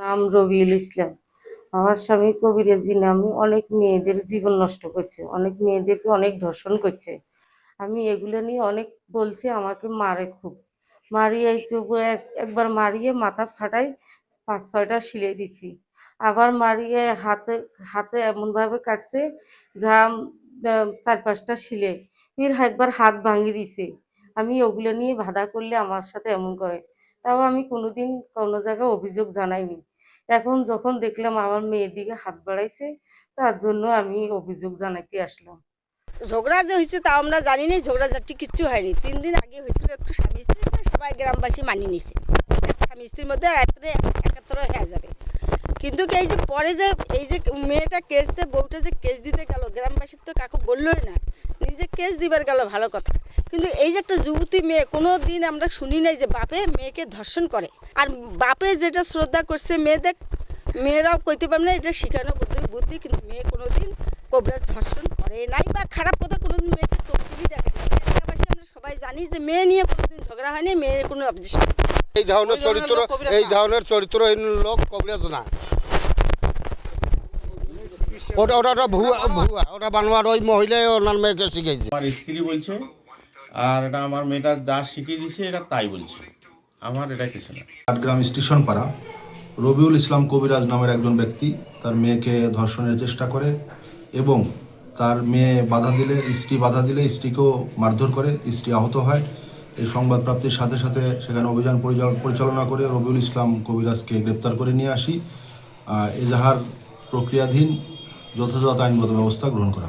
নাম রবিউল ইসলাম। আমার স্বামী কবিরাজি নামে অনেক মেয়েদের জীবন নষ্ট করছে, অনেক মেয়েদেরকে অনেক ধর্ষণ করছে। আমি এগুলো নিয়ে অনেক বলছি, আমাকে মারে খুব। মারিয়ে একটু একবার মারিয়ে মাথা ফাটাই 5-6টা সিলাই দিছি। আবার মারিয়ে হাতে হাতে এমনভাবে কাটছে যা 4-5টা সিলাই। ফির একবার হাত ভাঙিয়ে দিছে। আমি ওগুলো নিয়ে বাধা করলে আমার সাথে এমন করে। তাও আমি কোনোদিন কোনো জায়গায় অভিযোগ জানাইনি। এখন যখন দেখলাম আমার মেয়ের দিকে হাত বাড়াইছে, তার জন্য আমি অভিযোগ জানাইতে আসলাম। ঝগড়া যে হয়েছে তাও আমরা জানি না, ঝগড়াঝাটি কিচ্ছু হয়নি। 3 দিন আগে হয়েছিল একটু স্বামী স্ত্রী, সবাই গ্রামবাসী মানিয়ে নিছে স্বামী স্ত্রীর মধ্যে রাত্রে একাত্তর হয়ে যাবে। কিন্তু এই যে পরে যে এই যে মেয়েটা কেস দিয়ে বউটা যে কেস দিতে গেল, গ্রামবাসীর তো কাকু বললোই না, নিজে কেস দিবার গেল ভালো কথা। কিন্তু এই যে একটা যুবতী মেয়ে, কোনো দিন আমরা শুনি নাই যে বাপে মেয়েকে ধর্ষণ করে। আর বাপে যেটা শ্রদ্ধা করছে মেয়েরাও কইতে পারবে না, এটা শিখানো বুদ্ধি। কিন্তু মেয়ে কোনো দিন কবিরাজ ধর্ষণ করে নাই বা খারাপ কথা কোনো দিন মেয়েকে চোখ তুলি দেখে নাই। এলাকাবাসী আমরা সবাই জানি যে মেয়ে নিয়ে কোনোদিন ঝগড়া হয়নি, মেয়ের কোনো অবজেকশন। এই ধরনের চরিত্রহীন লোক কবিরাজ না। ওটা ভুয়া ওটা বানোয়ার ওই মহিলাই ওনার মেয়েকে শিখেছে। আমার স্ত্রী বলছে, আর এটা আমার মেয়েটা যা শিখিয়ে দিছে এটা তাই বলছে, আমার এটা কিছু না। আটগ্রাম স্টেশন পাড়া রবিউল ইসলাম কবিরাজ নামের একজন ব্যক্তি তার মেয়েকে ধর্ষণের চেষ্টা করে এবং তার মেয়ে স্ত্রী বাধা দিলে স্ত্রীকেও মারধর করে, স্ত্রী আহত হয়। এই সংবাদ প্রাপ্তির সাথে সাথে সেখানে অভিযান পরিচালনা করে রবিউল ইসলাম কবিরাজকে গ্রেপ্তার করে নিয়ে আসি। এজাহার প্রক্রিয়াধীন, যথাযথ আইনগত ব্যবস্থা গ্রহণ করা।